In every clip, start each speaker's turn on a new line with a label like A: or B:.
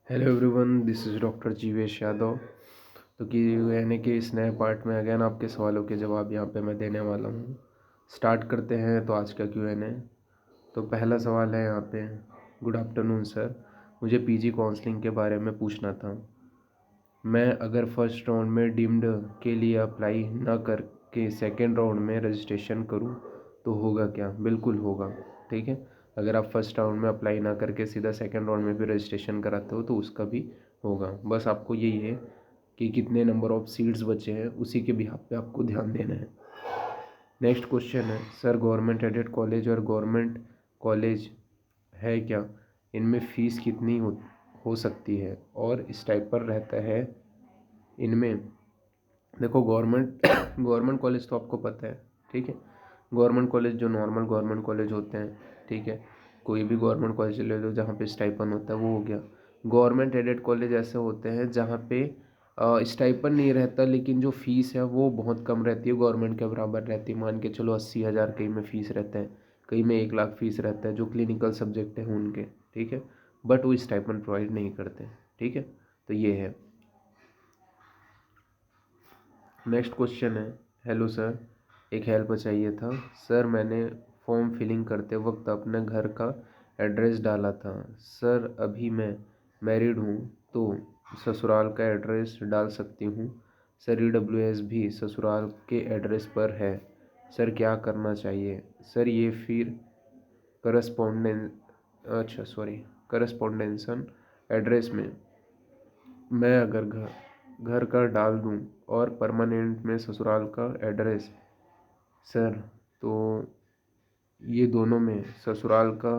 A: Hello everyone, this is doctor Jeevesh Yadav. तो Q&A के इस नए पार्ट में अगेन आपके सवालों के जवाब यहाँ पे मैं देने वाला हूँ। स्टार्ट करते हैं तो आज का Q&A। तो पहला सवाल है यहाँ पे, गुड आफ्टरनून सर, मुझे पीजी काउंसलिंग के बारे में पूछना था। मैं अगर फर्स्ट राउंड में डीम्ड के लिए अप्लाई ना करके सेकेंड राउंड में रजिस्ट्रेशन करूँ तो होगा क्या? बिल्कुल होगा। ठीक है, अगर आप फर्स्ट राउंड में अप्लाई ना करके सीधा सेकेंड राउंड में भी रजिस्ट्रेशन कराते हो तो उसका भी होगा। बस आपको यही है कि कितने नंबर ऑफ सीट्स बचे हैं उसी के बिहाफ पे आपको ध्यान देना है। नेक्स्ट क्वेश्चन है, सर गवर्नमेंट एडेड कॉलेज और गवर्नमेंट कॉलेज है क्या? इनमें फ़ीस कितनी हो सकती है और स्टाइपर रहता है इनमें? देखो, गवर्नमेंट कॉलेज तो आपको पता है। ठीक है, गवर्नमेंट कॉलेज जो नॉर्मल गवर्नमेंट कॉलेज होते हैं, ठीक है, कोई भी गवर्नमेंट कॉलेज ले लो जहाँ पे स्टाइपन होता है, वो हो गया। गवर्नमेंट एडेड कॉलेज ऐसे होते हैं जहाँ पे स्टाइपन नहीं रहता, लेकिन जो फीस है वो बहुत कम रहती है, गवर्नमेंट के बराबर रहती है। मान के चलो 80,000 कहीं में फ़ीस रहता है, कहीं में 1 लाख फ़ीस रहता है, जो क्लिनिकल सब्जेक्ट है उनके। ठीक है, बट वो स्टाइपन प्रोवाइड नहीं करते। ठीक है, तो ये है। नेक्स्ट क्वेश्चन है, हेलो सर, एक हेल्प चाहिए था। सर मैंने फॉर्म फिलिंग करते वक्त अपने घर का एड्रेस डाला था। सर अभी मैं मैरिड हूँ तो ससुराल का एड्रेस डाल सकती हूँ? सर EWS भी ससुराल के एड्रेस पर है। सर क्या करना चाहिए? सर ये फिर करस्पोंडेंस करस्पोंडेंसन एड्रेस में मैं अगर घर का डाल दूं और परमानेंट में ससुराल का एड्रेस, सर तो ये दोनों में ससुराल का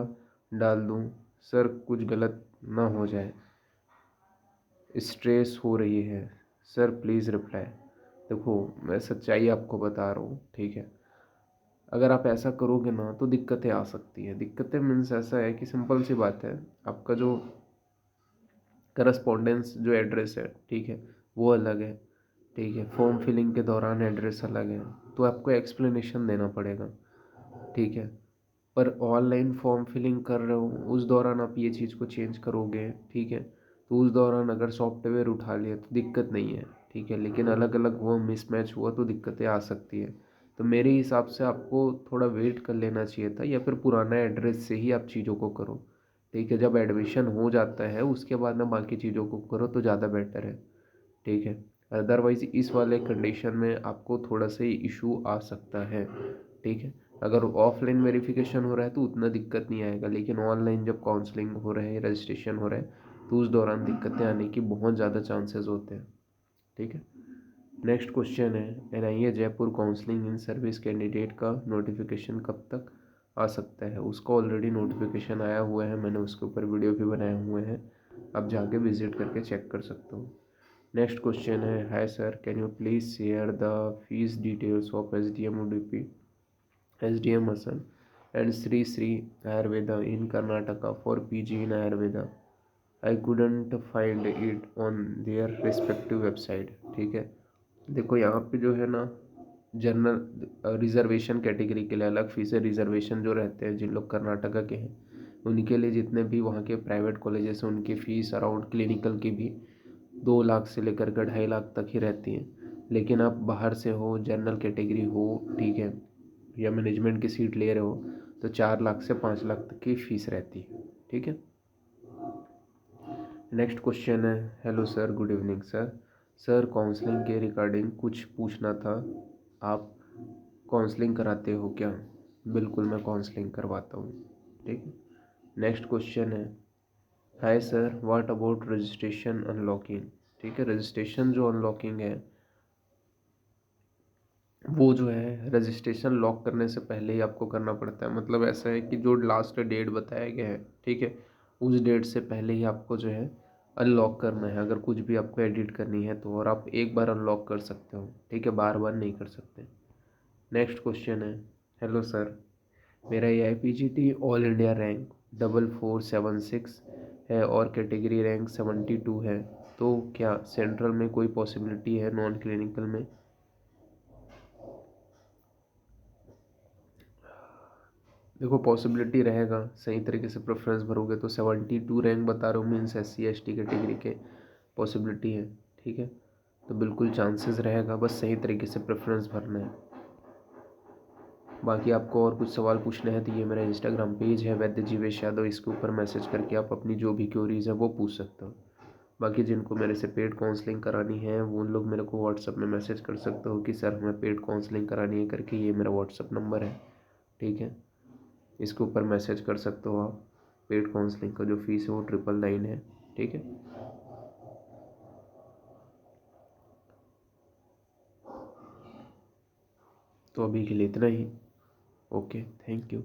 A: डाल दूं, सर कुछ गलत ना हो जाए, स्ट्रेस हो रही है, सर प्लीज़ रिप्लाई। देखो, मैं सच्चाई आपको बता रहा हूँ। ठीक है, अगर आप ऐसा करोगे ना तो दिक्कतें आ सकती है। दिक्कतें मीन्स ऐसा है कि सिंपल सी बात है, आपका जो करस्पॉन्डेंस जो एड्रेस है, ठीक है, वो अलग है। ठीक है, फॉर्म फिलिंग के दौरान एड्रेस अलग है, तो आपको एक्सप्लेनेशन देना पड़ेगा। ठीक है, पर ऑनलाइन फॉर्म फिलिंग कर रहे हो उस दौरान आप ये चीज़ को चेंज करोगे, ठीक है, तो उस दौरान अगर सॉफ्टवेयर उठा लिया तो दिक्कत नहीं है। ठीक है, लेकिन अलग अलग वो मिसमैच हुआ तो दिक्कतें आ सकती है। तो मेरे हिसाब से आपको थोड़ा वेट कर लेना चाहिए था, या फिर पुराना एड्रेस से ही आप चीज़ों को करो। ठीक है, जब एडमिशन हो जाता है उसके बाद ना बाकी चीज़ों को करो तो ज़्यादा बेटर है। ठीक है, अदरवाइज़ इस वाले कंडीशन में आपको थोड़ा सा इशू आ सकता है। ठीक है, अगर ऑफलाइन वेरिफिकेशन हो रहा है तो उतना दिक्कत नहीं आएगा, लेकिन ऑनलाइन जब काउंसलिंग हो रहा है, रजिस्ट्रेशन हो रहा है, तो उस दौरान दिक्कतें आने की बहुत ज़्यादा चांसेस होते हैं। ठीक है, नेक्स्ट क्वेश्चन है, NIA Jaipur counselling in service candidate का नोटिफिकेशन कब तक आ सकता है? उसका ऑलरेडी नोटिफिकेशन आया हुआ है, मैंने उसके ऊपर वीडियो भी बनाए हुए हैं, आप जाके विजिट करके चेक कर सकते हो। नेक्स्ट क्वेश्चन है, hi sir, can you please share the fees details of SDM UDP SDM Hassan and Sri Sri Ayurveda in Karnataka for PG in Ayurveda? I couldn't find it on their respective website। ठीक है, देखो यहाँ पे जो है ना, general reservation category के लिए अलग फीस है। रिजर्वेशन जो रहते हैं, जिन लोग कर्नाटका के हैं, उनके लिए जितने भी वहाँ के प्राइवेट कॉलेजेस हैं उनकी फ़ीस अराउंड क्लिनिकल की भी 2 लाख से लेकर के 2.5 लाख तक ही रहती है। लेकिन आप बाहर से हो, जनरल कैटेगरी हो, ठीक है, या मैनेजमेंट की सीट ले रहे हो, तो 4 लाख से 5 लाख तक की फ़ीस रहती है। ठीक है, नेक्स्ट क्वेश्चन है, hello sir, good evening sir. Sir counselling के रिगार्डिंग कुछ पूछना था, आप काउंसलिंग कराते हो क्या? बिल्कुल, मैं काउंसलिंग करवाता हूँ। ठीक है, नेक्स्ट क्वेश्चन है, hi sir, what about registration unlocking? ठीक है, रजिस्ट्रेशन जो अनलॉकिंग है वो जो है रजिस्ट्रेशन लॉक करने से पहले ही आपको करना पड़ता है। मतलब ऐसा है कि जो लास्ट डेट बताया गया है, ठीक है, उस डेट से पहले ही आपको जो है अनलॉक करना है, अगर कुछ भी आपको एडिट करनी है तो। और आप एक बार अनलॉक कर सकते हो, ठीक है, बार बार नहीं कर सकते। नेक्स्ट क्वेश्चन है, हेलो सर, मेरा AIPGT ऑल इंडिया रैंक 4476 है और कैटेगरी रैंक 72 है, तो क्या सेंट्रल में कोई पॉसिबिलिटी है नॉन क्लिनिकल में? देखो पॉसिबिलिटी रहेगा, सही तरीके से प्रेफरेंस भरोगे तो 72 रैंक बता रहे हो, मीन्स SC ST कैटेगरी के पॉसिबिलिटी है, ठीक है। तो बिल्कुल चांसेस रहेगा, बस सही तरीके से प्रेफरेंस भरना है। बाकी आपको और कुछ सवाल पूछने हैं तो ये मेरा इंस्टाग्राम पेज है वैद्य जीवेश यादव, इसके ऊपर मैसेज करके आप अपनी जो भी क्वेरीज है वो पूछ सकते हो। बाकी जिनको मेरे से पेड काउंसलिंग करानी है वो लोग मेरे को व्हाट्सअप में मैसेज कर सकते हो कि सर हमें पेड काउंसलिंग करानी है करके, ये मेरा व्हाट्सअप नंबर है, ठीक है। इसके ऊपर मैसेज कर सकते हो आप। पेड काउंसलिंग का जो फीस है वो 999 है, ठीक है। तो अभी के लिए इतना ही। Okay, thank you.